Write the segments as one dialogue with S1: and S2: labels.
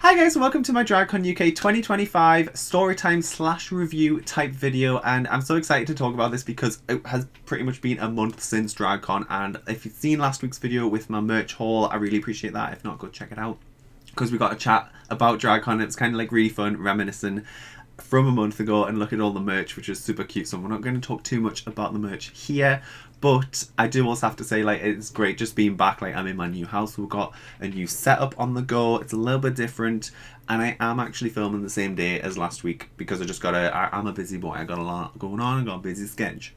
S1: Hi guys, welcome to my DragCon UK 2025 Storytime / review type video, and I'm so excited to talk about this because it has pretty much been a month since DragCon, and if you've seen last week's video with my merch haul, I really appreciate that. If not, go check it out because we got a chat about DragCon. It's kind of like really fun, reminiscing from a month ago and look at all the merch, which is super cute. So we're not going to talk too much about the merch here, but I do also have to say, like, it's great just being back. Like, I'm in my new house, we've got a new setup on the go. It's a little bit different, and I am actually filming the same day as last week because I'm a busy boy. I got a lot going on, I got a busy schedule.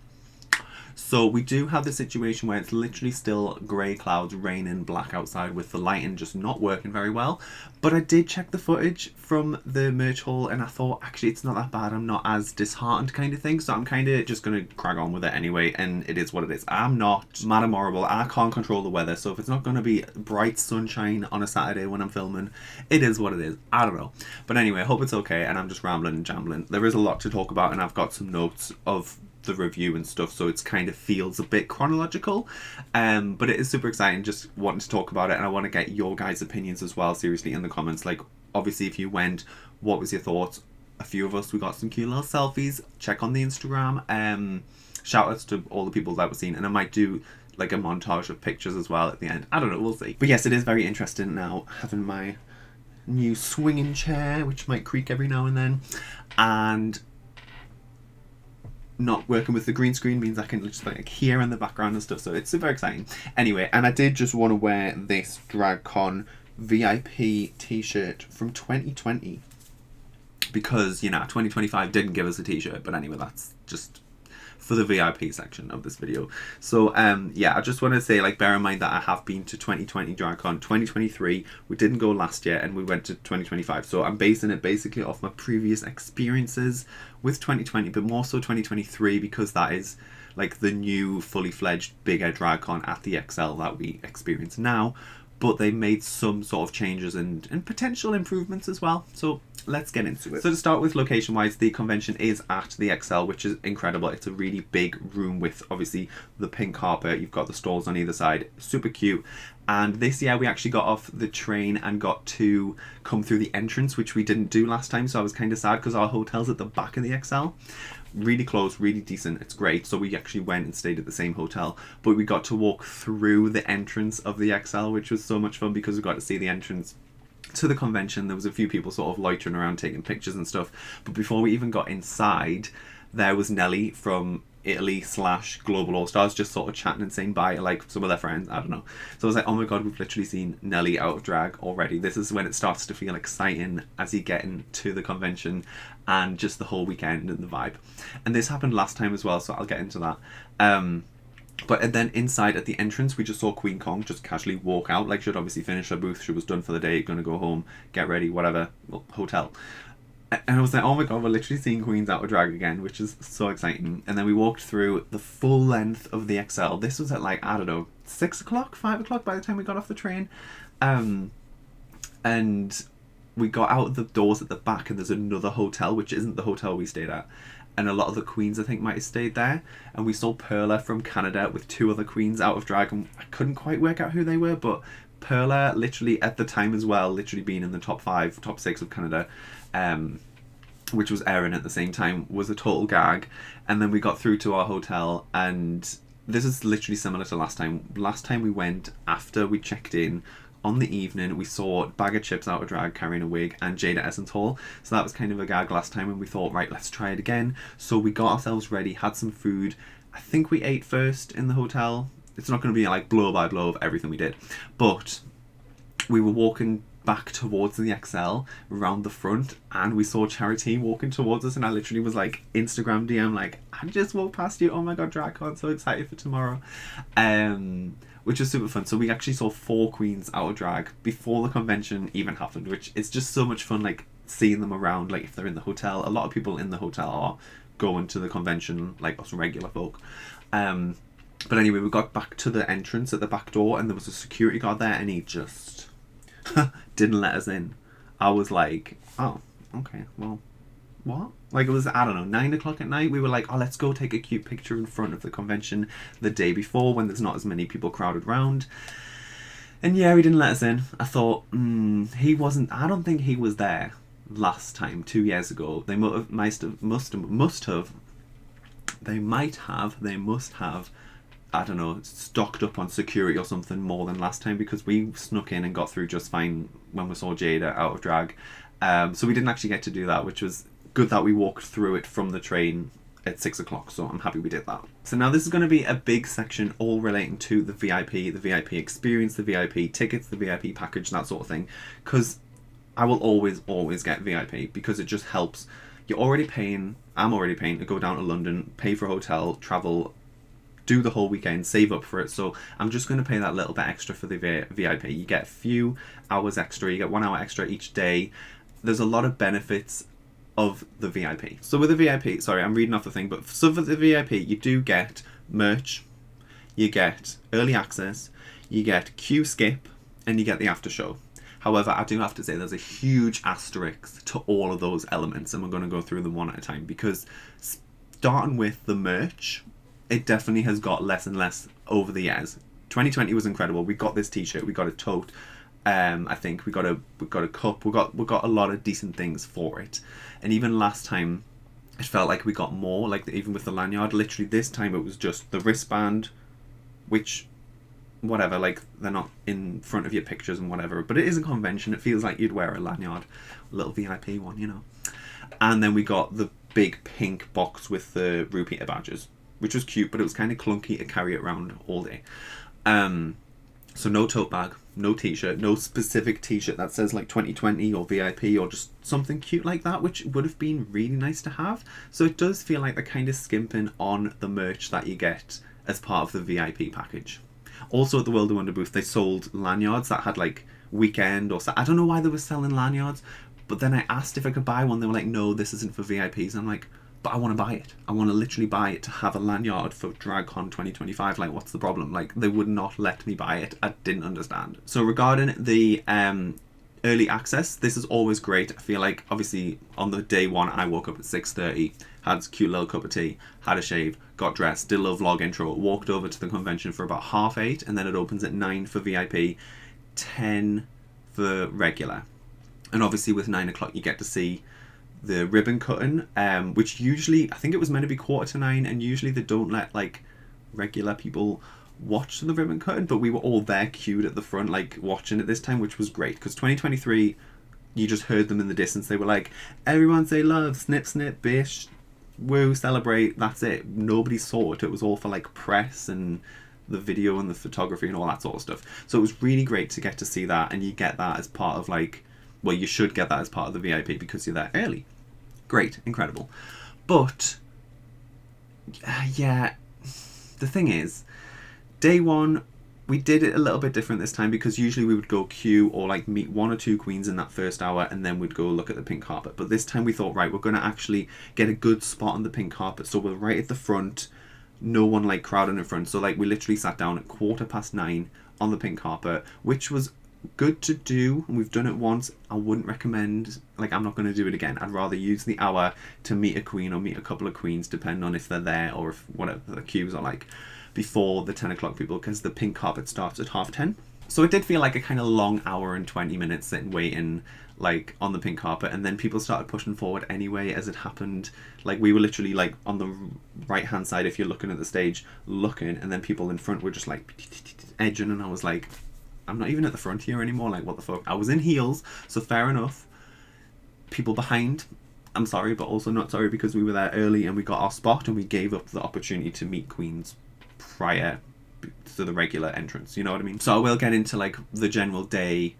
S1: So we do have the situation where it's literally still grey clouds, raining, black outside with the lighting just not working very well. But I did check the footage from the merch haul and I thought, actually, it's not that bad. I'm not as disheartened kind of thing. So I'm kind of just going to crack on with it anyway. And it is what it is. I'm not Madame Horrible. I can't control the weather. So if it's not going to be bright sunshine on a Saturday when I'm filming, it is what it is. I don't know. But anyway, I hope it's okay. And I'm just rambling and jambling. There is a lot to talk about and I've got some notes of the review and stuff, so it's kind of feels a bit chronological, but it is super exciting. Just wanting to talk about it, and I want to get your guys' opinions as well, seriously, in the comments. Like, obviously, if you went, what was your thoughts? A few of us, we got some cute little selfies. Check on the Instagram. Shout outs to all the people that were seen, and I might do like a montage of pictures as well at the end. I don't know, we'll see. But yes, it is very interesting now having my new swinging chair, which might creak every now and then, and not working with the green screen means I can just like hear in the background and stuff, so it's super exciting. Anyway, and I did just want to wear this DragCon VIP t-shirt from 2020 because, you know, 2025 didn't give us a t-shirt, but anyway, that's just for the VIP section of this video. So yeah, I just want to say, like, bear in mind that I have been to 2020 DragCon, 2023 we didn't go last year, and we went to 2025, so I'm basing it basically off my previous experiences with 2020, but more so 2023 because that is like the new fully fledged bigger DragCon at the XL that we experience now. But they made some sort of changes and potential improvements as well. So let's get into it. So to start with, location-wise, the convention is at the XL, which is incredible. It's a really big room with, obviously, the pink carpet. You've got the stalls on either side. Super cute. And this year we actually got off the train and got to come through the entrance, which we didn't do last time. So I was kind of sad because our hotel's at the back of the XL. Really close, really decent, it's great. So we actually went and stayed at the same hotel, but we got to walk through the entrance of the XL, which was so much fun because we got to see the entrance to the convention. There was a few people sort of loitering around taking pictures and stuff, but before we even got inside, there was Nelly from Italy / Global All Stars just sort of chatting and saying bye, like some of their friends, I don't know. So I was like, oh my god, we've literally seen Nelly out of drag already. This is when it starts to feel exciting as you get into the convention and just the whole weekend and the vibe. And this happened last time as well, so I'll get into that. But then inside at the entrance, we just saw Queen Kong just casually walk out. Like, she'd obviously finished her booth, she was done for the day, gonna go home, get ready, whatever, well, hotel. And I was like, oh my god, we're literally seeing Queens out of drag again, which is so exciting. And then we walked through the full length of the XL. This was at, like, I don't know, 6 o'clock, 5 o'clock by the time we got off the train. And we got out the doors at the back, and there's another hotel, which isn't the hotel we stayed at. And a lot of the queens, I think, might have stayed there. And we saw Perla from Canada with 2 other queens out of drag. And I couldn't quite work out who they were, but Perla, literally at the time as well, literally being in the top 5, top 6 of Canada, which was airing at the same time, was a total gag. And then we got through to our hotel, and this is literally similar to last time. Last time we went after we checked in on the evening, we saw Bag of Chips out of drag carrying a wig and Jada Essence Hall. So that was kind of a gag last time, and we thought, right, let's try it again. So we got ourselves ready, had some food. I think we ate first in the hotel. It's not going to be like blow by blow of everything we did, but we were walking back towards the XL around the front, and we saw Charra Tea walking towards us, and I literally was like, Instagram DM, like, I just walked past you, oh my god, DragCon, so excited for tomorrow. Which was super fun. So we actually saw 4 queens out of drag before the convention even happened, which is just so much fun, like, seeing them around, like, if they're in the hotel. A lot of people in the hotel are going to the convention, like us regular folk. But anyway, we got back to the entrance at the back door, and there was a security guard there, and he just didn't let us in. I was like, oh, okay, well, what? Like, it was, I don't know, 9 o'clock at night. We were like, oh, let's go take a cute picture in front of the convention the day before when there's not as many people crowded around. And yeah, he didn't let us in. I thought, he wasn't. I don't think he was there last time, 2 years ago. They must have. They must have. I don't know, stocked up on security or something more than last time, because we snuck in and got through just fine when we saw Jada out of drag. So we didn't actually get to do that, which was good that we walked through it from the train at 6 o'clock, so I'm happy we did that. So now this is going to be a big section all relating to the VIP experience, the VIP tickets, the VIP package, that sort of thing, because I will always get VIP, because it just helps. I'm already paying to go down to London, pay for a hotel, travel, do the whole weekend, save up for it, so I'm just going to pay that little bit extra for the VIP. You get a few hours extra, you get 1 hour extra each day. There's a lot of benefits of the VIP. So with the VIP, sorry, I'm reading off the thing, but so for the VIP, you do get merch, you get early access, you get queue skip, and you get the after show. However, I do have to say there's a huge asterisk to all of those elements, and we're going to go through them one at a time, because starting with the merch, it definitely has got less and less over the years. 2020 was incredible. We got this t-shirt, we got a tote, I think we got a cup, we got a lot of decent things for it. And even last time it felt like we got more, like even with the lanyard. Literally this time it was just the wristband, which whatever, like they're not in front of your pictures and whatever, but it is a convention. It feels like you'd wear a lanyard, a little VIP one, you know. And then we got the big pink box with the repeater badges, which was cute, but it was kind of clunky to carry it around all day. So no tote bag, no t-shirt, no specific t-shirt that says like 2020 or VIP or just something cute like that, which would have been really nice to have. So it does feel like they're kind of skimping on the merch that you get as part of the VIP package. Also at the World of Wonder booth, they sold lanyards that had like weekend or I don't know why they were selling lanyards, but then I asked if I could buy one. They were like, no, this isn't for VIPs. And I'm like, but I want to buy it. I want to literally buy it to have a lanyard for DragCon 2025. Like, what's the problem? Like, they would not let me buy it. I didn't understand. So regarding the early access, this is always great. I feel like, obviously, on the day one, I woke up at 6:30, had a cute little cup of tea, had a shave, got dressed, did a little vlog intro, walked over to the convention for about 8:30, and then it opens at 9 for VIP, 10 for regular. And obviously with 9 o'clock, you get to see the ribbon cutting, which usually, I think it was meant to be 8:45, and usually they don't let like regular people watch the ribbon cutting, but we were all there queued at the front, like watching it this time, which was great, because 2023, you just heard them in the distance. They were like, everyone say love, snip snip bish, woo, celebrate, that's it. Nobody saw it. It was all for like press and the video and the photography and all that sort of stuff. So it was really great to get to see that, and you get that as part of like, well, you should get that as part of the VIP because you're there early. Great, incredible. But yeah, the thing is, day one, we did it a little bit different this time, because usually we would go queue or like meet 1 or 2 queens in that first hour, and then we'd go look at the pink carpet. But this time we thought, right, we're going to actually get a good spot on the pink carpet, so we're right at the front, no one like crowding in front. So like we literally sat down at 9:15 on the pink carpet, which was good to do, and we've done it once. I wouldn't recommend, like, I'm not going to do it again. I'd rather use the hour to meet a queen or meet a couple of queens, depending on if they're there or if whatever the queues are like, before the 10 o'clock people, because the pink carpet starts at 10:30. So it did feel like a kind of long hour and 20 minutes sitting waiting like on the pink carpet, and then people started pushing forward anyway as it happened. Like we were literally like on the right hand side, if you're looking at the stage, looking, and then people in front were just like edging, and I was like, I'm not even at the front here anymore, like what the fuck. I was in heels, so fair enough. People behind, I'm sorry, but also not sorry, because we were there early and we got our spot, and we gave up the opportunity to meet queens prior to the regular entrance, you know what I mean? So I will get into like the general day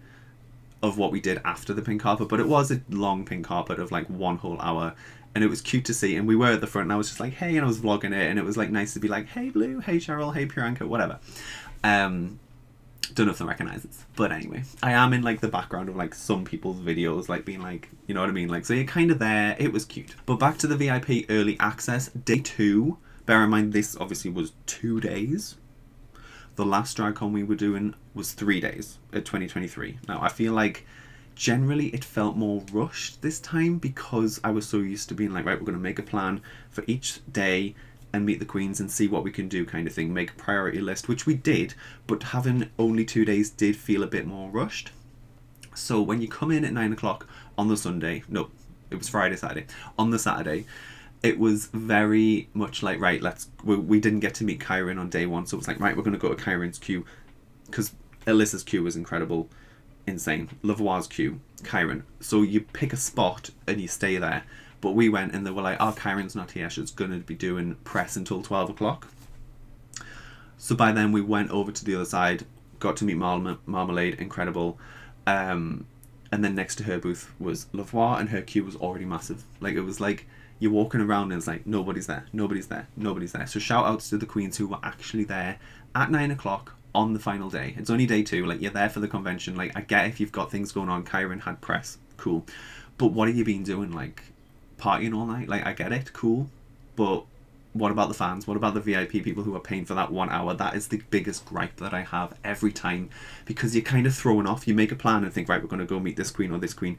S1: of what we did after the pink carpet, but it was a long pink carpet of like 1 whole hour, and it was cute to see, and we were at the front, and I was just like, hey, and I was vlogging it, and it was like nice to be like, hey Blu, hey Cheryl, hey Priyanka, whatever. Don't know if they recognise it, but anyway, I am in like the background of like some people's videos, like being like, you know what I mean, like, so you're kind of there. It was cute. But back to the VIP early access, day 2. Bear in mind, this obviously was 2 days. The last DragCon we were doing was 3 days at 2023. Now I feel like generally it felt more rushed this time, because I was so used to being like, right, we're going to make a plan for each day, and meet the queens and see what we can do kind of thing, make a priority list, which we did, but having only 2 days did feel a bit more rushed. So when you come in at 9 o'clock on the Sunday, no, it was Friday, Saturday, on the Saturday, it was very much like, right, we didn't get to meet Kyran on day one, so it was like, right, we're going to go to Kyran's queue, because Alyssa's queue was incredible, insane. Voix's queue, Kyran. So you pick a spot and you stay there. But we went and they were like, oh, Kyran's not here, she's going to be doing press until 12 o'clock. So by then we went over to the other side, got to meet Marmalade, incredible. And then next to her booth was Voix, and her queue was already massive. Like, it was like you're walking around and it's like, nobody's there. So shout outs to the queens who were actually there at 9 o'clock on the final day. It's only day 2, like, you're there for the convention. Like, I get if you've got things going on, Kyran had press, cool. But what have you been doing, like, partying all night? Like, I get it, cool. But what about the fans? What about the VIP people who are paying for that 1 hour? That is the biggest gripe that I have every time, because you're kind of thrown off. You make a plan and think, right, we're going to go meet this queen or this queen,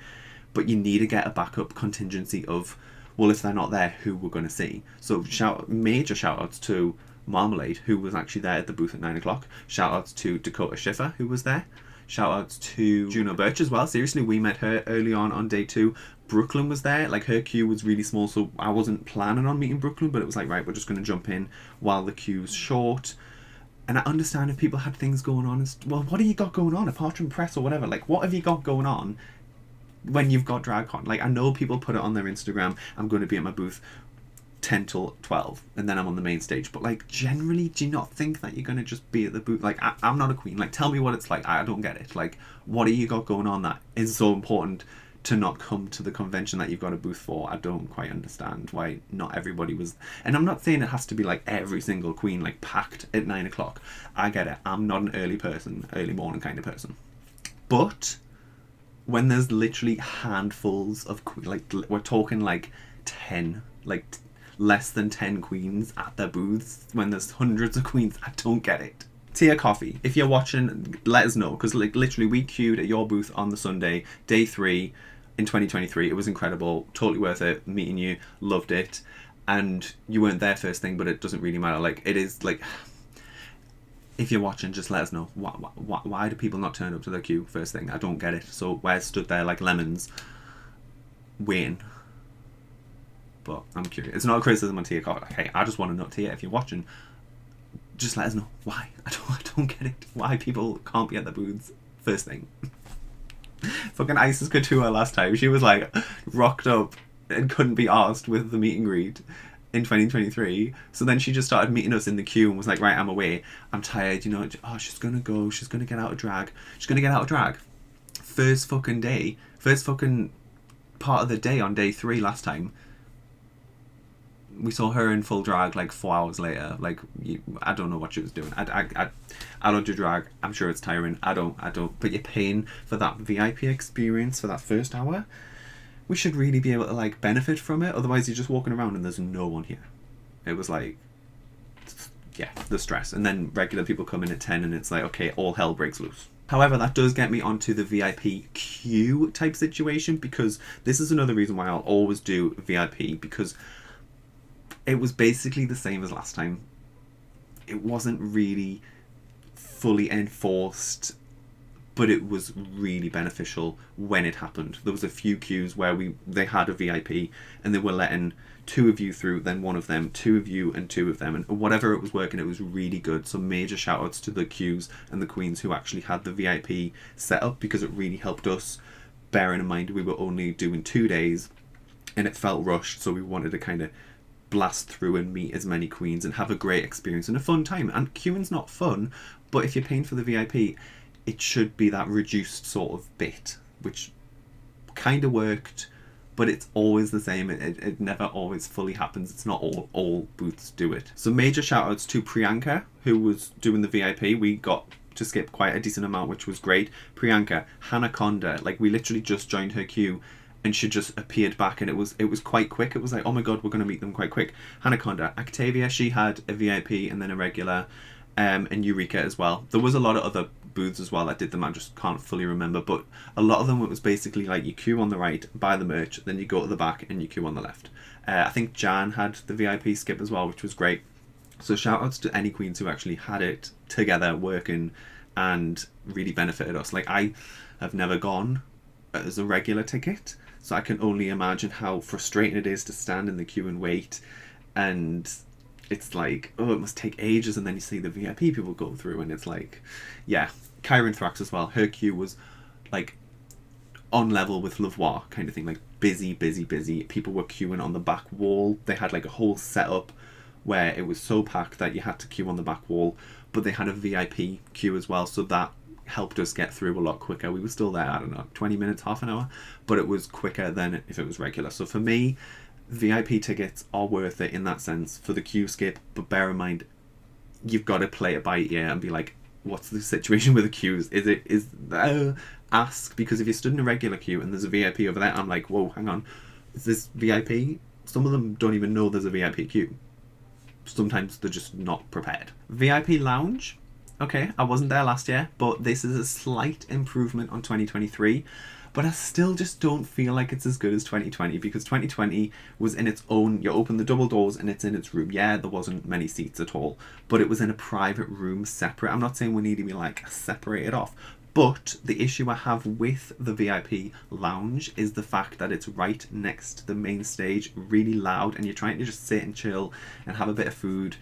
S1: but you need to get a backup contingency of, well, if they're not there, who we're going to see. So major shout outs to Marmalade, who was actually there at the booth at 9 o'clock. Shout outs to Dakota Schiffer, who was there. Shout outs to Juno Birch as well. Seriously, we met her early on day 2. Brooklyn was there. Like, her queue was really small, so I wasn't planning on meeting Brooklyn, but it was like, right, we're just going to jump in while the queue's short. And I understand if people had things going on. Well, what have you got going on apart from press or whatever? Like, what have you got going on when you've got DragCon? Like, I know people put it on their Instagram, I'm going to be at my booth 10 till 12 and then I'm on the main stage, but like, generally, do you not think that you're going to just be at the booth? Like, I'm not a queen. Like, tell me what it's like. I don't get it. Like, what have you got going on that is so important to not come to the convention that you've got a booth for? I don't quite understand why not everybody was. And I'm not saying it has to be like every single queen like packed at 9 o'clock. I get it. I'm not an early morning kind of person. But when there's literally handfuls of like, we're talking like 10, like less than 10 queens at their booths, when there's hundreds of queens, I don't get it. Tea or coffee? If you're watching, let us know, because like literally we queued at your booth on the Sunday, day 3 in 2023. It was incredible, totally worth it, meeting you, loved it. And you weren't there first thing, but it doesn't really matter. Like, it is like, if you're watching, just let us know. Why do people not turn up to their queue first thing? I don't get it. So we're stood there like lemons waiting. But I'm curious. It's not a criticism on Tia Coffee. Like, hey, I just want to know, Tia, if you're watching, just let us know why. I don't get it. Why people can't be at the booths first thing. Fucking Isis Couture last time, she was like rocked up and couldn't be asked with the meet and greet in 2023. So then she just started meeting us in the queue and was like, right, I'm away, I'm tired, you know. Oh, she's gonna go, she's gonna get out of drag. First fucking part of the day on day 3 last time. We saw her in full drag like 4 hours later. Like, I don't know what she was doing. I don't do drag. I'm sure it's tiring. I don't. But you're paying for that VIP experience for that first hour. We should really be able to like benefit from it. Otherwise, you're just walking around and there's no one here. It was like, yeah, the stress. And then regular people come in at 10 and it's like, okay, all hell breaks loose. However, that does get me onto the VIP queue type situation, because this is another reason why I'll always do VIP, because it was basically the same as last time. It wasn't really fully enforced, but it was really beneficial when it happened. There was a few queues where they had a VIP and they were letting 2 of you through, then 1 of them, 2 of you and 2 of them, and whatever it was working, it was really good. So major shout outs to the queues and the queens who actually had the VIP set up, because it really helped us, bearing in mind we were only doing 2 days and it felt rushed, so we wanted to kind of blast through and meet as many queens and have a great experience and a fun time. And queuing's not fun, but if you're paying for the VIP, it should be that reduced sort of bit, which kind of worked, but it's always the same. It never always fully happens. It's not all booths do it. So major shout outs to Priyanka, who was doing the VIP. We got to skip quite a decent amount, which was great. Priyanka, Hanaconda, like we literally just joined her queue and she just appeared back, and it was quite quick. It was like, oh my god, we're going to meet them quite quick. Hanaconda, Octavia, she had a VIP and then a regular, and Eureka as well. There was a lot of other booths as well that did them. I just can't fully remember, but a lot of them it was basically like you queue on the right, buy the merch, then you go to the back and you queue on the left. I think Jan had the VIP skip as well, which was great. So shout outs to any queens who actually had it together working and really benefited us. Like, I have never gone as a regular ticket, so I can only imagine how frustrating it is to stand in the queue and wait, and it's like, oh, it must take ages, and then you see the VIP people go through, and it's like, yeah. Kyran Thrax as well, her queue was like on level with Voix kind of thing, like busy. People were queuing on the back wall. They had like a whole setup where it was so packed that you had to queue on the back wall, but they had a VIP queue as well, so that helped us get through a lot quicker. We were still there, I don't know, 20 minutes, half an hour, but it was quicker than if it was regular. So for me, VIP tickets are worth it in that sense for the queue skip, but bear in mind, you've got to play it by ear and be like, what's the situation with the queues? Ask, because if you stood in a regular queue and there's a VIP over there, I'm like, whoa, hang on, is this VIP? Some of them don't even know there's a VIP queue. Sometimes they're just not prepared. VIP lounge. Okay, I wasn't there last year, but this is a slight improvement on 2023. But I still just don't feel like it's as good as 2020, because 2020 was in its own, you open the double doors and it's in its room. Yeah, there wasn't many seats at all, but it was in a private room separate. I'm not saying we need to be like separated off, but the issue I have with the VIP lounge is the fact that it's right next to the main stage, really loud, and you're trying to just sit and chill and have a bit of food,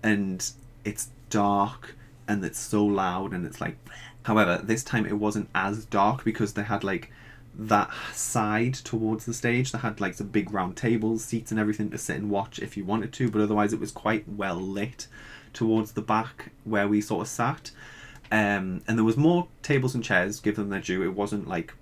S1: and it's dark and it's so loud and it's like... However, this time it wasn't as dark because they had like that side towards the stage. They had like some big round tables, seats and everything to sit and watch if you wanted to, but otherwise it was quite well lit towards the back where we sort of sat. And there was more tables and chairs, give them their due. It wasn't like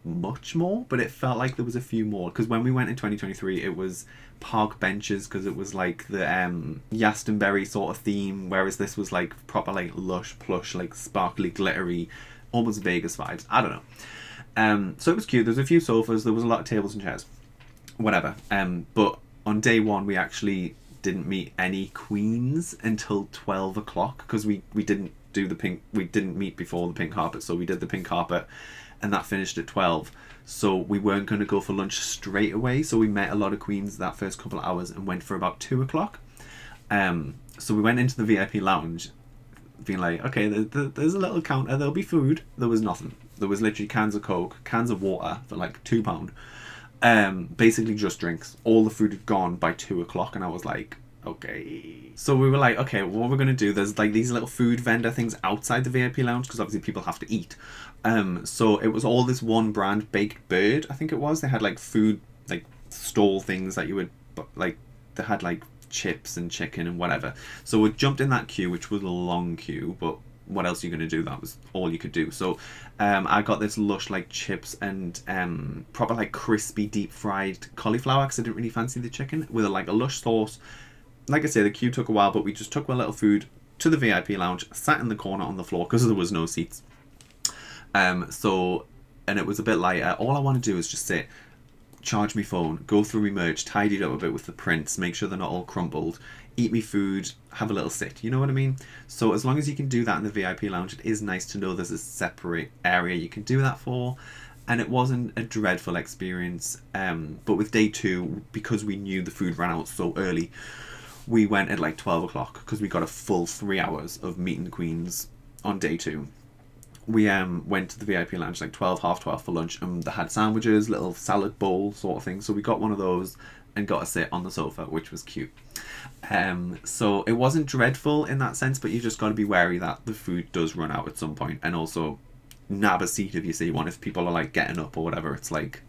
S1: much more, but it felt like there was a few more, because when we went in 2023 it was park benches, because it was like the Glastonbury sort of theme, whereas this was like proper like lush plush, like sparkly glittery, almost Vegas vibes. I don't know. So it was cute. There's a few sofas, there was a lot of tables and chairs, whatever. But on day one we actually didn't meet any queens until 12 o'clock, because we didn't meet before the pink carpet, so we did the pink carpet and that finished at 12. So we weren't going to go for lunch straight away, so we met a lot of queens that first couple of hours and went for about 2 o'clock. So we went into the VIP lounge being like, okay, there's a little counter, there'll be food. There was nothing. There was literally cans of Coke, cans of water for like £2. Basically just drinks. All the food had gone by 2 o'clock, and I was like, okay. So we were like, okay, what we're going to do, there's like these little food vendor things outside the VIP lounge, because obviously people have to eat. So it was all this one brand, Baked Bird, I think it was. They had like food, like stall things that you would, like, they had like chips and chicken and whatever. So we jumped in that queue, which was a long queue, but what else are you going to do? That was all you could do. So I got this lush like chips and proper like crispy deep fried cauliflower, because I didn't really fancy the chicken, with like a lush sauce. Like I say, the queue took a while, but we just took our little food to the VIP lounge, sat in the corner on the floor because there was no seats. And it was a bit lighter. All I want to do is just sit, charge my phone, go through my merch, tidy it up a bit with the prints, make sure they're not all crumpled, eat me food, have a little sit. You know what I mean? So as long as you can do that in the VIP lounge, it is nice to know there's a separate area you can do that for. And it wasn't a dreadful experience. But with day 2, because we knew the food ran out so early, we went at like 12 o'clock because we got a full 3 hours of meeting the queens on day 2. We went to the VIP lounge like 12, half 12 for lunch, and they had sandwiches, little salad bowl sort of thing. So we got one of those and got to sit on the sofa, which was cute. So it wasn't dreadful in that sense, but you just got to be wary that the food does run out at some point, and also nab a seat if you see one. If people are like getting up or whatever, it's like,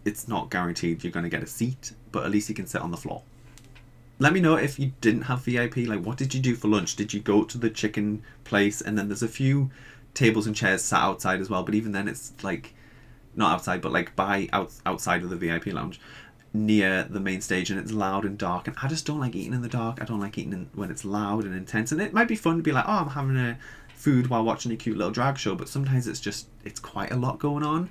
S1: it's not guaranteed you're going to get a seat, but at least you can sit on the floor. Let me know if you didn't have VIP, like what did you do for lunch? Did you go to the chicken place? And then there's a few tables and chairs sat outside as well, but even then it's like, not outside, but like outside of the VIP lounge near the main stage, and it's loud and dark, and I just don't like eating in the dark. I don't like eating when it's loud and intense, and it might be fun to be like, oh, I'm having a food while watching a cute little drag show, but sometimes it's quite a lot going on.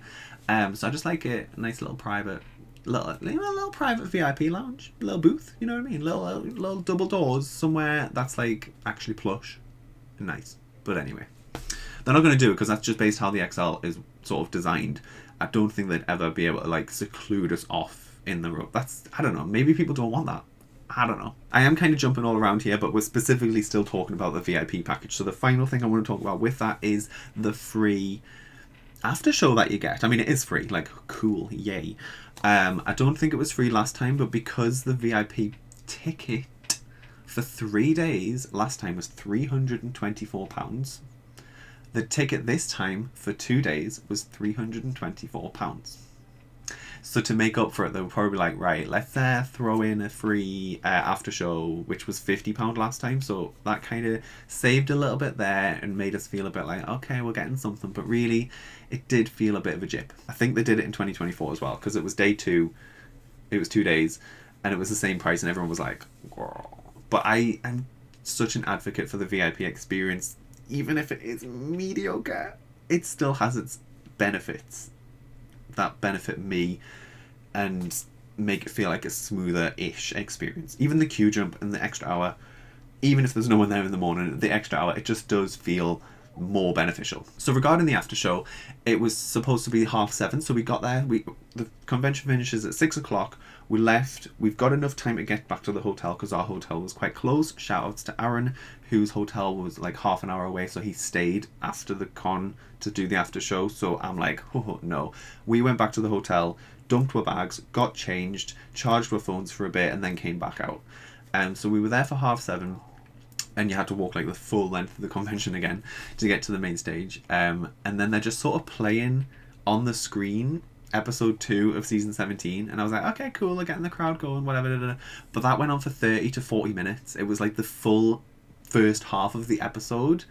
S1: So I just like a nice little private VIP lounge, a little booth, you know what I mean, little double doors somewhere that's like actually plush and nice. But anyway, They're not going to do it because that's just based how the XL is sort of designed. I don't think they'd ever be able to like seclude us off in the row. That's, I don't know, maybe people don't want that. I don't know. I am kind of jumping all around here, but we're specifically still talking about the VIP package. So the final thing I want to talk about with that is the free after show that you get. I mean, it is free, like, cool, yay. I don't think it was free last time, but because the VIP ticket for 3 days last time was £324, the ticket this time for 2 days was £324. So to make up for it, they were probably like, right, let's throw in a free after show, which was £50 last time. So that kind of saved a little bit there and made us feel a bit like, okay, we're getting something. But really, it did feel a bit of a jip. I think they did it in 2024 as well, because it was day 2, it was 2 days, and it was the same price, and everyone was like, girl. But I am such an advocate for the VIP experience. Even if it is mediocre, it still has its benefits that benefit me and make it feel like a smoother-ish experience. Even the queue jump and the extra hour, even if there's no one there in the morning, the extra hour, it just does feel more beneficial. So regarding the after show, it was supposed to be 7:30, so we got there. The convention finishes at 6 o'clock. We left. We've got enough time to get back to the hotel because our hotel was quite close. Shout outs to Aaron, whose hotel was like half an hour away, so he stayed after the con to do the after show. So I'm like, oh no. We went back to the hotel, dumped our bags, got changed, charged our phones for a bit, and then came back out. So we were there for 7:30. And you had to walk like the full length of the convention again to get to the main stage. And then they're just sort of playing on the screen episode 2 of season 17. And I was like, okay, cool, they're getting the crowd going, whatever. Da, da, da. But that went on for 30 to 40 minutes. It was like the full first half of the episode.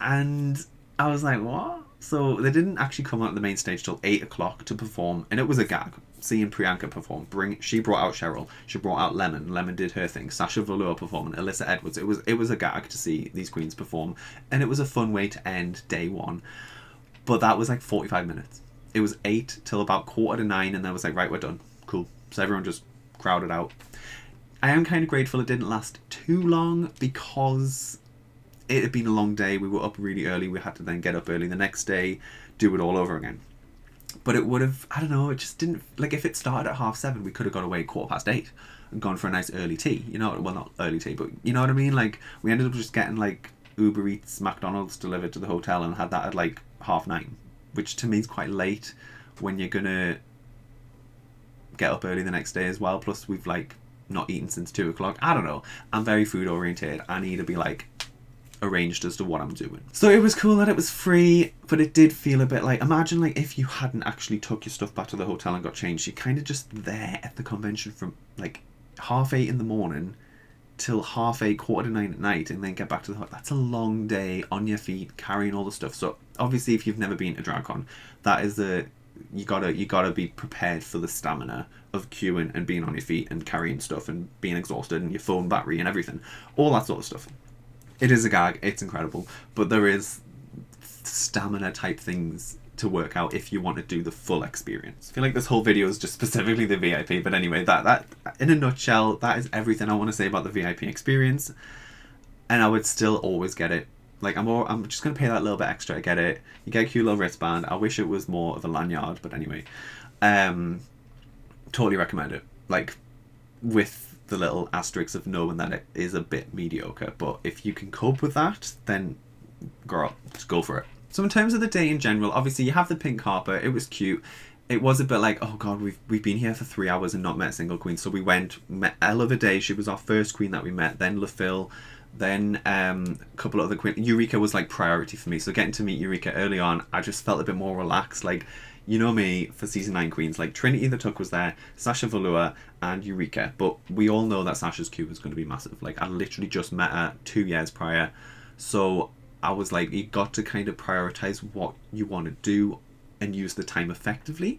S1: And I was like, what? So they didn't actually come out on the main stage till 8 o'clock to perform. And it was a gag. Seeing Priyanka perform, she brought out Cheryl, she brought out Lemon did her thing, Sasha Velour performing, Alyssa Edwards. It was a gag to see these queens perform, and it was a fun way to end day 1. But that was like 45 minutes. It was 8 till about 8:45, and then I was like, right, we're done, cool. So everyone just crowded out. I am kind of grateful it didn't last too long because it had been a long day. We were up really early. We had to then get up early the next day, do it all over again. But it would have, I don't know, it just didn't, like if it started at 7:30, we could have got away 8:15 and gone for a nice early tea, you know, well not early tea, but you know what I mean? Like we ended up just getting like Uber Eats, McDonald's delivered to the hotel and had that at like 9:30, which to me is quite late when you're gonna get up early the next day as well. Plus we've like not eaten since 2 o'clock. I don't know. I'm very food oriented. I need to be like arranged as to what I'm doing. So it was cool that it was free, but it did feel a bit like, imagine like if you hadn't actually took your stuff back to the hotel and got changed, you're kind of just there at the convention from like 8:30 in the morning till 8:30, 8:45 at night, and then get back to the hotel. That's a long day on your feet carrying all the stuff. So obviously if you've never been to DragCon, that is you gotta be prepared for the stamina of queuing and being on your feet and carrying stuff and being exhausted and your phone battery and everything, all that sort of stuff. It is a gag, it's incredible, but there is stamina type things to work out if you want to do the full experience. I feel like this whole video is just specifically the VIP, but anyway, that in a nutshell, that is everything I want to say about the VIP experience, and I would still always get it. Like I'm just going to pay that little bit extra to get it. You get a cute little wristband. I wish it was more of a lanyard, but anyway, totally recommend it. Like with the little asterisks of knowing that it is a bit mediocre, but if you can cope with that, then girl, just go for it. So in terms of the day in general, obviously you have the pink carpet. It was cute. It was a bit like, oh god, we've been here for 3 hours and not met a single queen. So we met Ella the day. She was our first queen that we met. Then LaPhil, then a couple of other queens. Eureka was like priority for me. So getting to meet Eureka early on, I just felt a bit more relaxed. Like, you know me, for season 9 queens, like Trinity the Tuck was there, Sasha Velour and Eureka, but we all know that Sasha's queue was going to be massive. Like I literally just met her 2 years prior, so I was like, you got to kind of prioritize what you want to do and use the time effectively.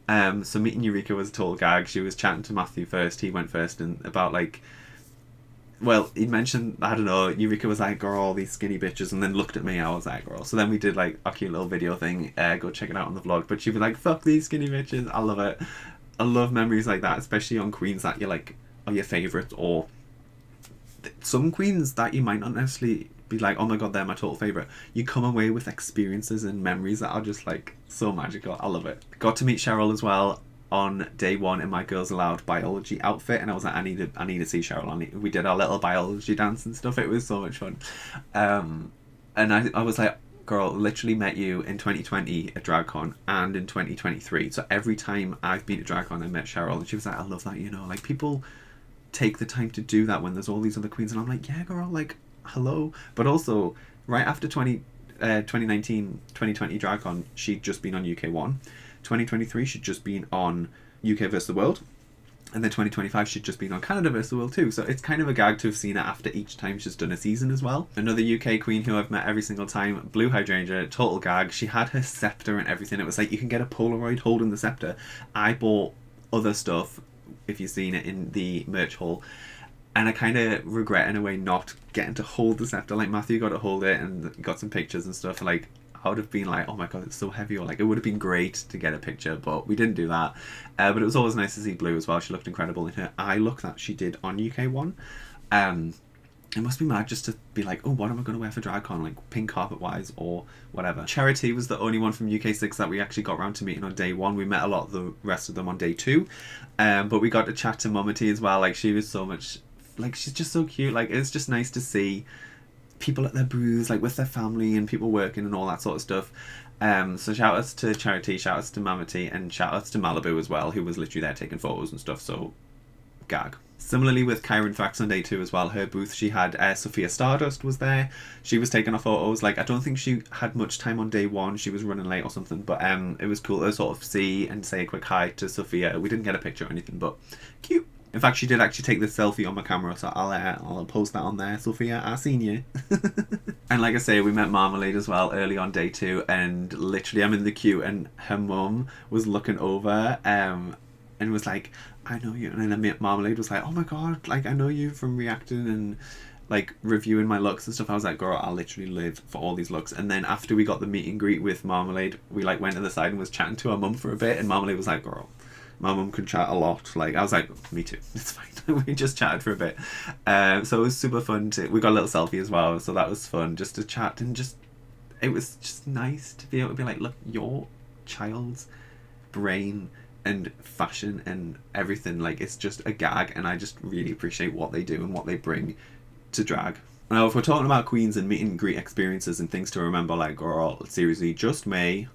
S1: So meeting Eureka was a total gag. She was chatting to Matthew first, he went first, and about like, well, he mentioned, I don't know, Eureka was like, girl, all these skinny bitches, and then looked at me, I was like, girl. So then we did like a cute little video thing, go check it out on the vlog, but she was like, fuck these skinny bitches. I love it. I love memories like that, especially on queens that you're like, are your favourites, or some queens that you might not necessarily be like, oh my god, they're my total favourite. You come away with experiences and memories that are just like so magical. I love it. Got to meet Cheryl as well on day one in my Girls Aloud biology outfit, and I was like, I need to see Cheryl. We did our little biology dance and stuff. It was so much fun. And I was like, girl, literally met you in 2020 at DragCon and in 2023. So every time I've been at DragCon, I met Cheryl, and she was like, I love that, you know, like people take the time to do that when there's all these other queens, and I'm like, yeah, girl, like, hello. But also, right after 2019, 2020 DragCon, she'd just been on UK1. 2023, she'd just been on UK vs. the World. And then 2025, she'd just been on Canada vs. the World too. So it's kind of a gag to have seen her after each time she's done a season as well. Another UK queen who I've met every single time, Blu Hydrangea, total gag. She had her scepter and everything. It was like, you can get a Polaroid holding the scepter. I bought other stuff, if you've seen it in the merch hall. And I kind of regret in a way not getting to hold the scepter. Like Matthew got to hold it and got some pictures and stuff. Like, I would have been like, oh my god, it's so heavy, or like it would have been great to get a picture, but we didn't do that. But it was always nice to see Blu as well. She looked incredible in her eye look that she did on UK1. It must be mad just to be like, oh, what am I going to wear for DragCon, like pink carpet wise or whatever. Charra Tea was the only one from UK6 that we actually got around to meeting on day one. We met a lot of the rest of them on day two, but we got to chat to Mama Tea as well. Like, she was so much, like, she's just so cute. Like, it's just nice to see people at their brews, like with their family and people working and all that sort of stuff. So shout outs to Charra Tea, shout outs to Mama Tea, and shout outs to Malibu as well, who was literally there taking photos and stuff. So gag. Similarly with Kyran Thrax on day two as well, her booth, she had Sophia Stardust was there. She was taking our photos. Like, I don't think she had much time on day one. She was running late or something, but it was cool to sort of see and say a quick hi to Sophia. We didn't get a picture or anything, but cute. In fact, she did actually take this selfie on my camera, so I'll post that on there. Sophia, I seen you. And like I say, we met Marmalade as well early on day two, and literally I'm in the queue and her mum was looking over and was like, I know you. And then Marmalade was like, oh my god, like, I know you from reacting and like reviewing my looks and stuff. I was like, girl, I'll literally live for all these looks. And then after we got the meet and greet with Marmalade, we like went to the side and was chatting to her mum for a bit, and Marmalade was like, girl, my mum can chat a lot. Like, I was like, me too, it's fine. We just chatted for a bit. So it was super fun we got a little selfie as well, so that was fun just to chat, and just, it was just nice to be able to be like, look, your child's brain and fashion and everything, like, it's just a gag, and I just really appreciate what they do and what they bring to drag. Now, if we're talking about queens and meet and greet experiences and things to remember, like, girl, seriously, just May,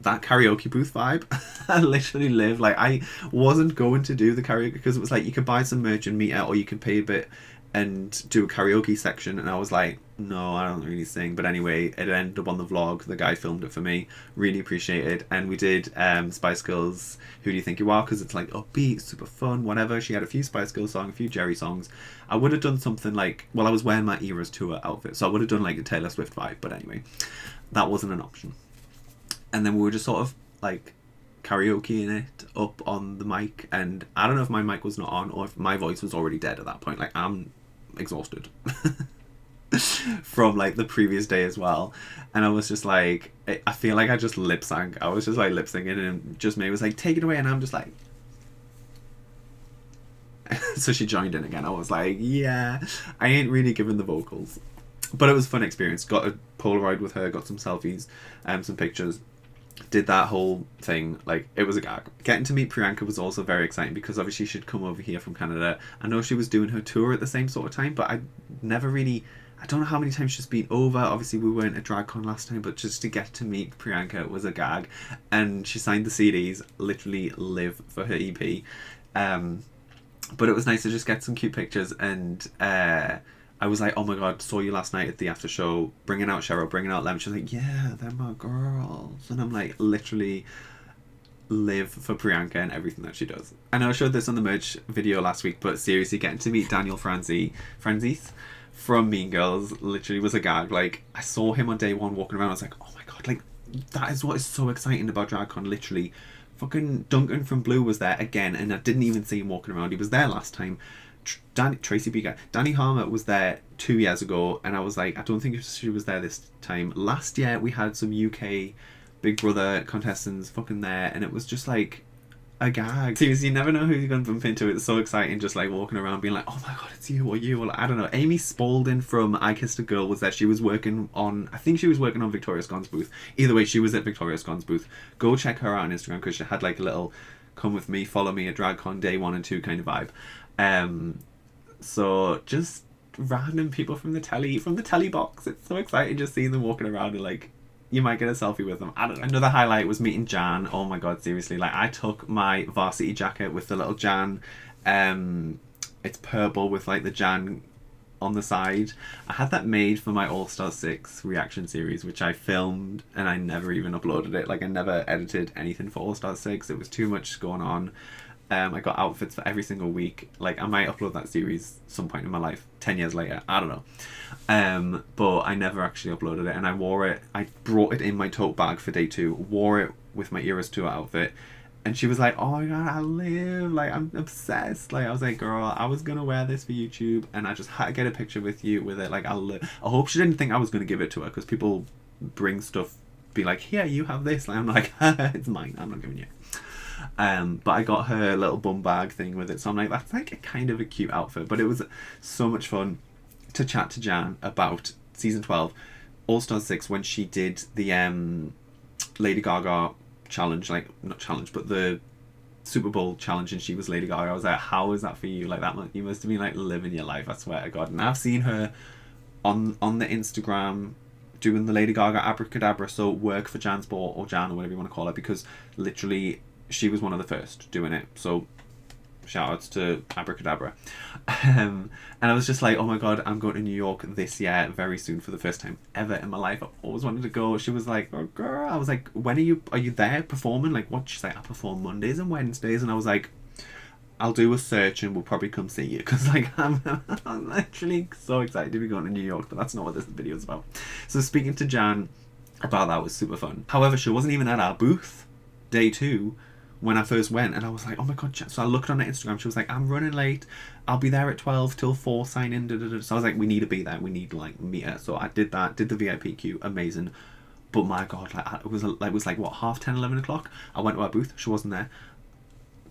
S1: that karaoke booth vibe. I literally live, like, I wasn't going to do the karaoke because it was like you could buy some merch and meet her, or you could pay a bit and do a karaoke section, and I was like, no, I don't really sing. But anyway, it ended up on the vlog. The guy filmed it for me, really appreciated. And we did Spice Girls Who Do You Think You Are, because it's like upbeat, super fun, whatever. She had a few Spice Girls songs, a few Jerry songs. I would have done something like, well, I was wearing my Eras Tour outfit, so I would have done like a Taylor Swift vibe, but anyway, that wasn't an option. And then we were just sort of like karaokeing it up on the mic, and I don't know if my mic was not on or if my voice was already dead at that point. Like, I'm exhausted from like the previous day as well, and I was just like, I feel like I just lip sync. I was just like lip syncing, and just May was like, take it away, and I'm just like so she joined in again. I was like, yeah, I ain't really giving the vocals, but it was a fun experience. Got a Polaroid with her, got some selfies, some pictures, did that whole thing. Like, it was a gag. Getting to meet Priyanka was also very exciting, because obviously she'd come over here from Canada. I know she was doing her tour at the same sort of time, but I don't know how many times she's been over. Obviously we weren't at DragCon last time, but just to get to meet Priyanka was a gag. And she signed the CDs, literally live for her EP. But it was nice to just get some cute pictures, and I was like, oh my god, saw you last night at the after show, bringing out Cheryl, bringing out Lem. She's like, yeah, they're my girls. And I'm like, literally live for Priyanka and everything that she does. I know I showed this on the merch video last week, but seriously, getting to meet Daniel Franzese from Mean Girls literally was a gag. Like, I saw him on day one walking around, I was like, oh my god, like, that is what is so exciting about DragCon. Literally, fucking Duncan from Blu was there again, and I didn't even see him walking around. He was there last time. Tracy Beaker, Danny Harmer was there 2 years ago, and I was like, I don't think she was there this time. Last year we had some UK Big Brother contestants fucking there, and it was just like a gag. Seriously, you never know who you're going to bump into. It's so exciting just like walking around being like, oh my god, it's you or you. Or like, I don't know. Amy Spalding from I Kissed a Girl was there. She was working on, I think she was working on Victoria Scott's booth. Either way, she was at Victoria Scott's booth. Go check her out on Instagram because she had like a little come with me, follow me at DragCon day 1 and 2 kind of vibe. So just random people from the telly box. It's so exciting just seeing them walking around and like you might get a selfie with them. I don't know. Another highlight was meeting Jan. Oh my god, seriously. Like I took my varsity jacket with the little Jan. It's purple with like the Jan on the side. I had that made for my All Star 6 reaction series, which I filmed and I never even uploaded it. Like I never edited anything for All Star 6. It was too much going on. I got outfits for every single week. Like I might upload that series some point in my life 10 years later, I don't know. But I never actually uploaded it, and I wore it. I brought it in my tote bag for day 2, wore it with my Eras Tour outfit, and she was like, oh my god, I live, like I'm obsessed. Like I was like, girl, I was gonna wear this for YouTube and I just had to get a picture with you with it. Like I hope she didn't think I was gonna give it to her, because people bring stuff, be like, here, you have this. Like I'm like, it's mine, I'm not giving you. But I got her little bum bag thing with it, so I'm like, that's like a kind of a cute outfit. But it was so much fun to chat to Jan about season 12 All Stars 6 when she did the Lady Gaga challenge, like not challenge but the Super Bowl challenge, and she was Lady Gaga. I was like, how is that for you? Like that you must have been like living your life, I swear to god. And I've seen her on the Instagram doing the Lady Gaga abracadabra, so work for Jan Sport or Jan or whatever you want to call it, because literally she was one of the first doing it. So shout outs to abracadabra. And I was just like, oh my god, I'm going to New York this year very soon for the first time ever in my life. I've always wanted to go. She was like, oh girl. I was like, when are you there performing? Like what? She's like, I perform Mondays and Wednesdays. And I was like, I'll do a search and we'll probably come see you, because like I'm actually so excited to be going to New York, but that's not what this video is about. So speaking to Jan about that was super fun. However, she wasn't even at our booth day 2 when I first went, and I was like, oh my god. So I looked on her Instagram, she was like, I'm running late, I'll be there at 12 till 4, sign in, So I was like, we need to be there, we need to like meet her. So I did that, did the VIP queue, amazing. But my god, like it was like what, half 10, 11 o'clock. I went to our booth, she wasn't there.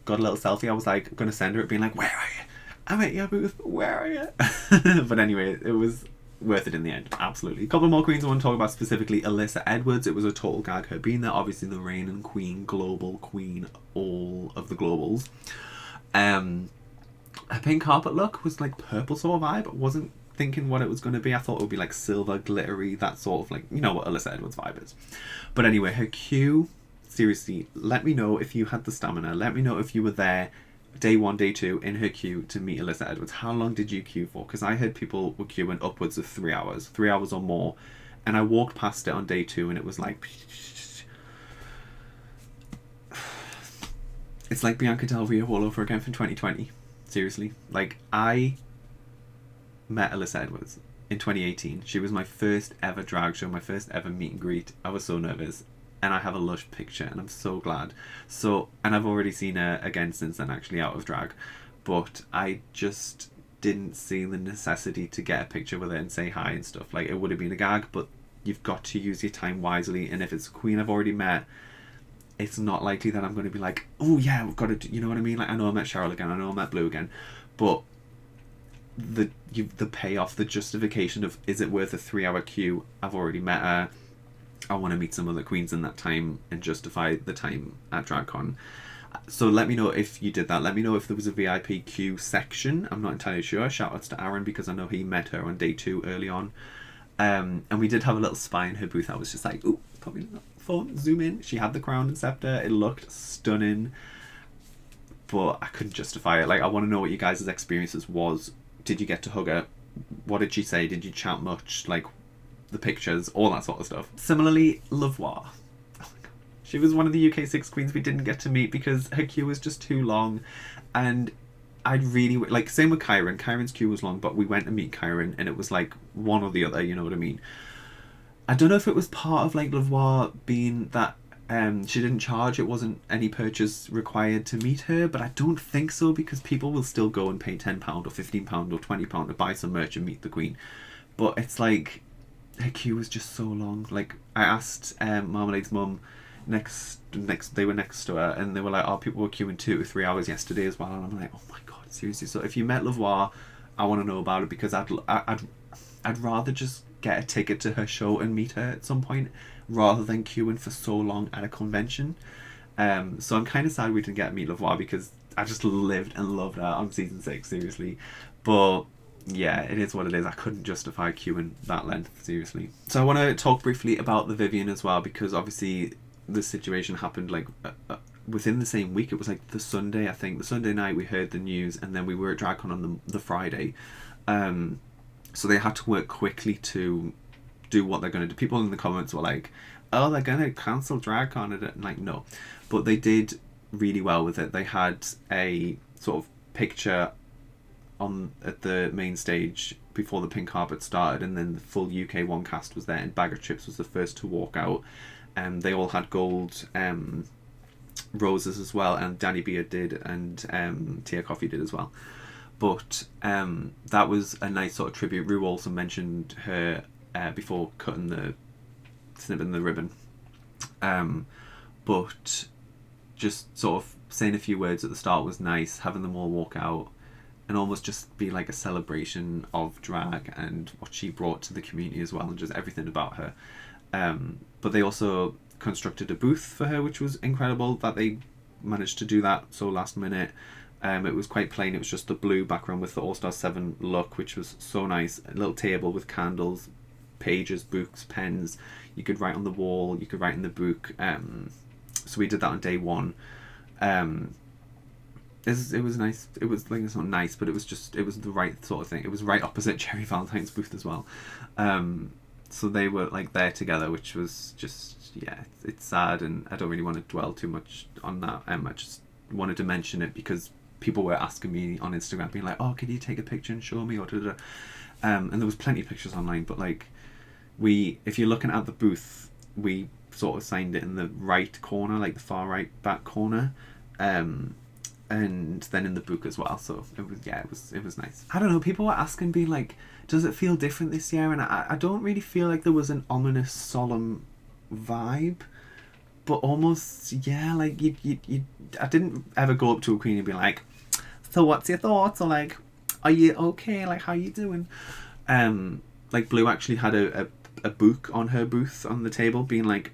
S1: Got a little selfie. I was like gonna send her it, being like, where are you? I'm at your booth, where are you? But anyway, it was worth it in the end, absolutely. A couple more queens I want to talk about, specifically Alyssa Edwards. It was a total gag her being there, obviously the reigning queen, global queen, all of the globals. Her pink carpet look was like purple sort of vibe. I wasn't thinking what it was going to be. I thought it would be like silver, glittery, that sort of like, you know what Alyssa Edwards vibe is. But anyway, her queue, seriously, let me know if you had the stamina. Let me know if you were there day 1, day 2 in her queue to meet Alyssa Edwards. How long did you queue for? Because I heard people were queuing upwards of 3 hours or more, and I walked past it on day 2 and it was like, it's like Bianca Del Rio all over again from 2020. Seriously, like I met Alyssa Edwards in 2018. She was my first ever drag show, my first ever meet and greet. I was so nervous. And I have a lush picture, and I'm so glad. So, and I've already seen her again since then, actually out of drag. But I just didn't see the necessity to get a picture with her and say hi and stuff. Like, it would have been a gag, but you've got to use your time wisely. And if it's a queen I've already met, it's not likely that I'm going to be like, oh yeah, we've got to do, you know what I mean? Like, I know I met Cheryl again, I know I met Blu again. But the payoff, the justification of, is it worth a 3-hour queue? I've already met her. I want to meet some other queens in that time and justify the time at DragCon. So let me know if you did that. Let me know if there was a VIP queue section. I'm not entirely sure. Shout outs to Aaron, because I know he met her on day 2 early on. And we did have a little spy in her booth. I was just like, ooh, probably not fun. Zoom in. She had the crown and scepter. It looked stunning. But I couldn't justify it. Like, I want to know what you guys' experiences was. Did you get to hug her? What did she say? Did you chat much? Like, the pictures, all that sort of stuff. Similarly, Voix. Oh my god. She was one of the UK 6 queens we didn't get to meet because her queue was just too long, and I'd really, like, same with Kyran. Kyran's queue was long, but we went to meet Kyran and it was like one or the other, you know what I mean? I don't know if it was part of like Voix being that she didn't charge, it wasn't any purchase required to meet her, but I don't think so, because people will still go and pay £10 or £15 or £20 to buy some merch and meet the queen. But it's like, her queue was just so long. Like, I asked Marmalade's mum they were next to her, and they were like, oh, people were queuing 2 to 3 hours yesterday as well, and I'm like, oh my god, seriously. So if you met Lavoie, I want to know about it, because I'd rather just get a ticket to her show and meet her at some point rather than queuing for so long at a convention. So I'm kind of sad we didn't get to meet Lavoie, because I just lived and loved her on season 6, seriously. But yeah, it is what it is. I couldn't justify queuing that length, seriously. So I want to talk briefly about the Vivienne as well, because obviously the situation happened like within the same week. It was like the Sunday, I think. The Sunday night we heard the news, and then we were at DragCon on the Friday. So they had to work quickly to do what they're going to do. People in the comments were like, oh, they're going to cancel DragCon. And like, no. But they did really well with it. They had a sort of picture at the main stage before the pink carpet started, and then the full UK One cast was there, and Bag of Chips was the first to walk out. They all had gold roses as well, and Danny Beard did, and Tia Coffee did as well. But that was a nice sort of tribute. Rue also mentioned her before snipping the ribbon. But just sort of saying a few words at the start was nice, having them all walk out and almost just be like a celebration of drag and what she brought to the community as well, and just everything about her. But they also constructed a booth for her, which was incredible that they managed to do that so last minute. It was quite plain. It was just the blue background with the All-Star 7 look, which was so nice. A little table with candles, pages, books, pens. You could write on the wall, you could write in the book. So we did that on day 1. It was nice. It was like, it's not nice, but it was the right sort of thing. It was right opposite Cherry Valentine's booth as well. So they were like there together, which was just, yeah, it's sad, and I don't really want to dwell too much on that. I just wanted to mention it because people were asking me on Instagram, being like, oh, could you take a picture and show me, or da-da-da. And there was plenty of pictures online, but like, if you're looking at the booth, we sort of signed it in the right corner, like the far right back corner, and then in the book as well. So it was nice. I don't know, people were asking, being like, does it feel different this year? And I don't really feel like there was an ominous, solemn vibe, but almost, yeah, like I didn't ever go up to a queen and be like, so what's your thoughts, or like, are you okay, like, how you doing? Like Blu actually had a book on her booth on the table, being like,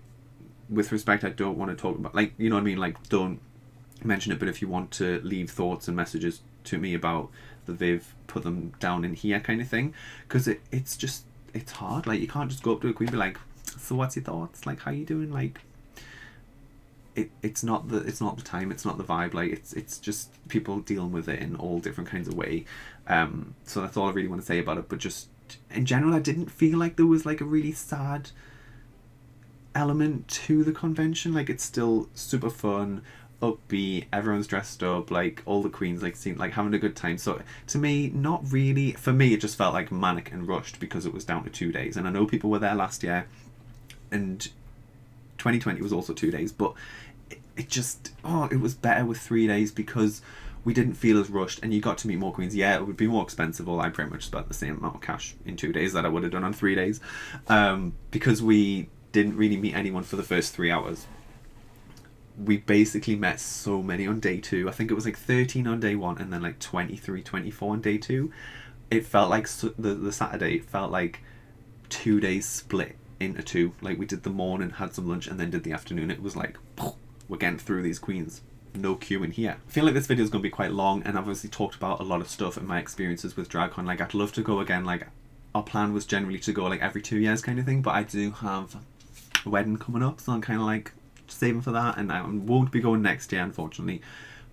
S1: with respect, I don't want to talk about, like, you know what I mean, like, don't mention it, but if you want to leave thoughts and messages to me about the Viv, put them down in here, kind of thing, because it's hard. Like, you can't just go up to a queen and be like, so what's your thoughts, like, how you doing? Like, it's not the time, it's not the vibe. Like, it's just people dealing with it in all different kinds of way. So that's all I really want to say about it. But just in general, I didn't feel like there was like a really sad element to the convention. Like, it's still super fun, upbeat, everyone's dressed up, like all the queens like seem like having a good time. So to me, not really, for me it just felt like manic and rushed because it was down to 2 days, and I know people were there last year and 2020 was also 2 days, but it just, it was better with 3 days because we didn't feel as rushed, and you got to meet more queens. Yeah, it would be more expensive, or I pretty much spent the same amount of cash in 2 days that I would have done on 3 days, because we didn't really meet anyone for the first 3 hours. We basically met so many on day 2. I think it was like 13 on day 1, and then like 23, 24 on day 2. It felt like the Saturday felt like 2 days split into 2. Like, we did the morning, had some lunch, and then did the afternoon. It was like, we're getting through these queens. No queuing here. I feel like this video is going to be quite long, and I've obviously talked about a lot of stuff and my experiences with DragCon. Like, I'd love to go again. Like, our plan was generally to go like every 2 years kind of thing, but I do have a wedding coming up, so I'm kind of like saving for that, and I won't be going next year, unfortunately.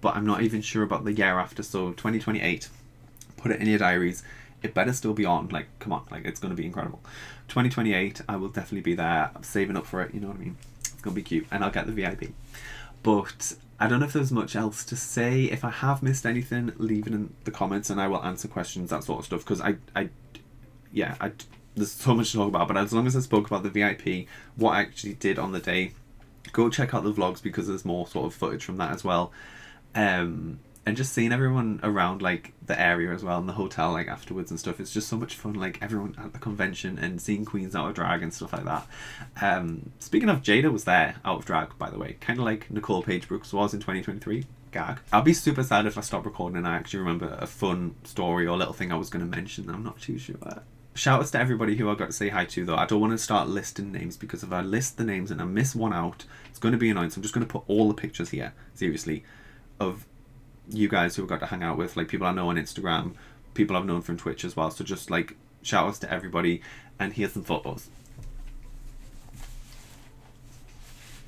S1: But I'm not even sure about the year after, so 2028, put it in your diaries. It better still be on. Like, come on, like, it's going to be incredible. 2028, I will definitely be there. I'm saving up for it, you know what I mean? It's going to be cute, and I'll get the VIP. But I don't know if there's much else to say. If I have missed anything, leave it in the comments and I will answer questions, that sort of stuff, because there's so much to talk about. But as long as I spoke about the VIP, what I actually did on the day, go check out the vlogs because there's more sort of footage from that as well. And just seeing everyone around like the area as well, and the hotel like afterwards and stuff, it's just so much fun. Like everyone at the convention and seeing queens out of drag and stuff like that. Speaking of, Jada was there out of drag, by the way, kind of like Nicole Paige Brooks was in 2023. Gag. I'll be super sad if I stop recording and I actually remember a fun story or little thing I was going to mention. I'm not too sure. Shout outs to everybody who I got to say hi to, though. I don't want to start listing names, because if I list the names and I miss one out, it's going to be annoying. So I'm just going to put all the pictures here, seriously, of you guys who I got to hang out with, like people I know on Instagram, people I've known from Twitch as well. So just like shout outs to everybody, and here's some photos.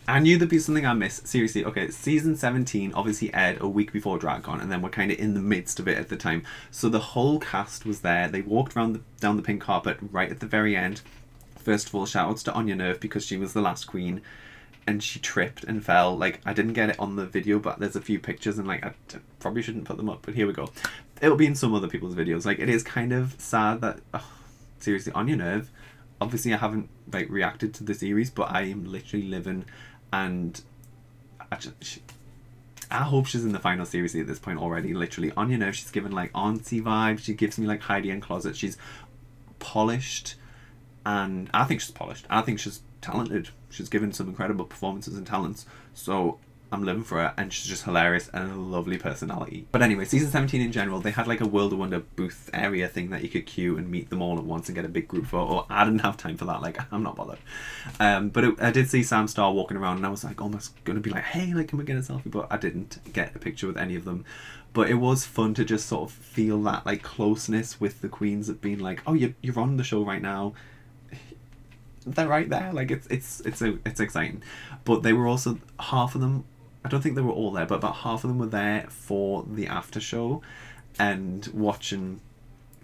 S1: I knew there'd be something I missed. Seriously, okay, season 17 obviously aired a week before DragCon, and then we're kind of in the midst of it at the time. So the whole cast was there. They walked down the pink carpet right at the very end. First of all, shout outs to Anya Nerve, because she was the last queen and she tripped and fell. Like, I didn't get it on the video, but there's a few pictures, and like I probably shouldn't put them up, but here we go. It'll be in some other people's videos. Like, it is kind of sad that, seriously, Anya Nerve, obviously I haven't like reacted to the series, but I am literally living, and I hope she's in the final series at this point already. Literally, Anya Nerve, she's given like auntie vibes. She gives me like Heidi in Closet. She's polished, and I think she's polished. I think she's talented. She's given some incredible performances and talents. So I'm living for her, and she's just hilarious and a lovely personality. But anyway, season 17 in general, they had like a World of Wonder booth area thing that you could queue and meet them all at once and get a big group photo. I didn't have time for that, like I'm not bothered. But I did see Sam Star walking around, and I was like almost gonna be like, hey, like can we get a selfie? But I didn't get a picture with any of them. But it was fun to just sort of feel that like closeness with the queens, of being like, oh, you're on the show right now. They're right there. Like it's exciting. But they were also, half of them, I don't think they were all there, but about half of them were there for the after show and watching.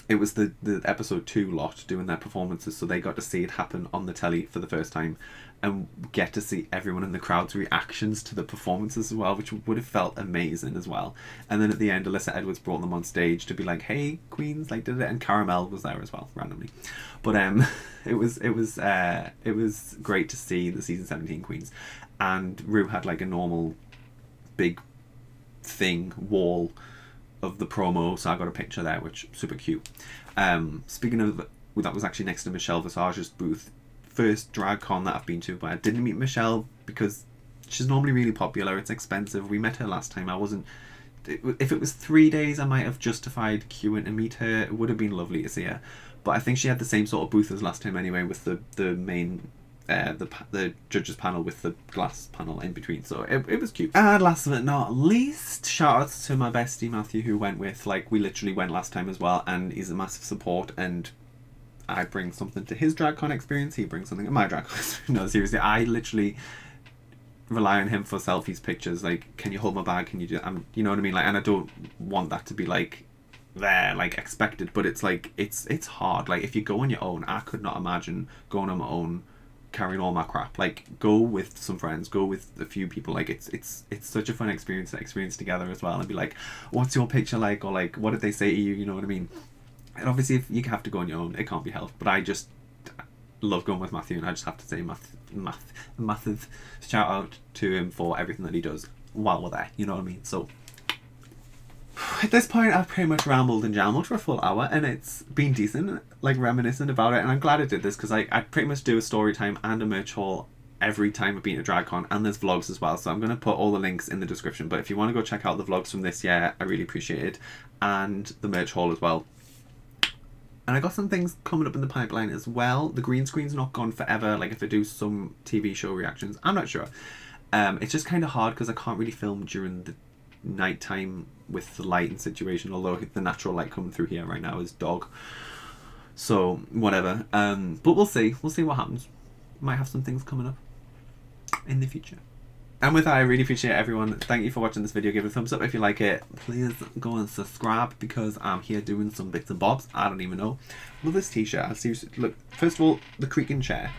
S1: It was the episode 2 lot doing their performances, so they got to see it happen on the telly for the first time and get to see everyone in the crowd's reactions to the performances as well, which would have felt amazing as well. And then at the end, Alyssa Edwards brought them on stage to be like, hey queens, like did it, and Caramel was there as well randomly. But it was great to see the season 17 queens. And Rue had like a normal big thing wall of the promo, so I got a picture there, which super cute. Speaking of, that was actually next to Michelle Visage's booth. First drag con that I've been to, but I didn't meet Michelle because she's normally really popular. It's expensive. We met her last time. If it was 3 days, I might have justified queuing to meet her. It would have been lovely to see her, but I think she had the same sort of booth as last time anyway, with the main the judges panel with the glass panel in between, so it was cute. And last but not least, shout out to my bestie Matthew, who went with, like, we literally went last time as well, and he's a massive support, and I bring something to his DragCon experience, he brings something to my DragCon experience. No, seriously, I literally rely on him for selfies, pictures, like, can you hold my bag, can you do, you know what I mean, like, and I don't want that to be like there, like, expected, but it's like, it's hard. Like, if you go on your own, I could not imagine going on my own carrying all my crap. Like, go with some friends, go with a few people. Like, it's such a fun experience to experience together as well, and be like, what's your picture like, or like, what did they say to you, you know what I mean? And obviously if you have to go on your own, it can't be helped, but I just love going with Matthew, and I just have to say massive shout out to him for everything that he does while we're there, you know what I mean? So at this point, I've pretty much rambled and jambled for a full hour, and it's been decent, like, reminiscent about it, and I'm glad I did this, because I pretty much do a story time and a merch haul every time I've been to DragCon, and there's vlogs as well, so I'm going to put all the links in the description, but if you want to go check out the vlogs from this year, I really appreciate it, and the merch haul as well. And I got some things coming up in the pipeline as well. The green screen's not gone forever, like if I do some TV show reactions, I'm not sure. It's just kind of hard because I can't really film during the nighttime with the lighting situation, although the natural light coming through here right now is dog, so whatever. But we'll see what happens. Might have some things coming up in the future. And with that, I really appreciate everyone. Thank you for watching this video. Give it a thumbs up if you like it. Please go and subscribe, because I'm here doing some bits and bobs. I don't even know. Love this t-shirt. I seriously, look, first of all, the creaking chair.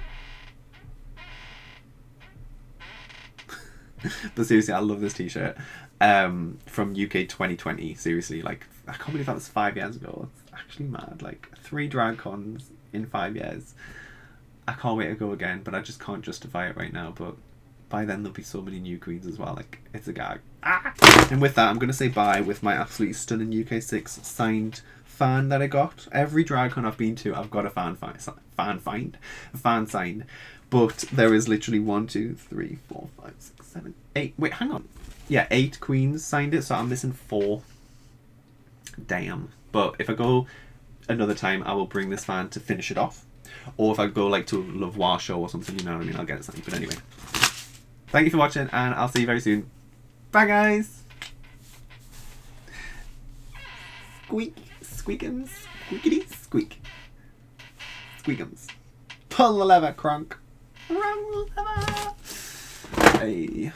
S1: But seriously, I love this t-shirt. From UK 2020. Seriously, like, I can't believe that was 5 years ago. It's actually mad. Like, 3 drag cons in 5 years. I can't wait to go again, but I just can't justify it right now. But by then there'll be so many new queens as well. Like, it's a gag. Ah! And with that, I'm going to say bye with my absolutely stunning UK6 signed fan that I got. Every drag con I've been to, I've got a fan signed. But there is literally 1, 2, 3, 4, 5, 6, 7, 8. Wait, hang on. Yeah, 8 queens signed it, so I'm missing 4. Damn. But if I go another time, I will bring this fan to finish it off. Or if I go like to a Le Voix show or something, you know what I mean, I'll get it signed. But anyway, thank you for watching, and I'll see you very soon. Bye, guys. Squeak, squeakums, squeakity, squeak. Squeakums. Pull the lever, Kronk. Run the lever. Hey.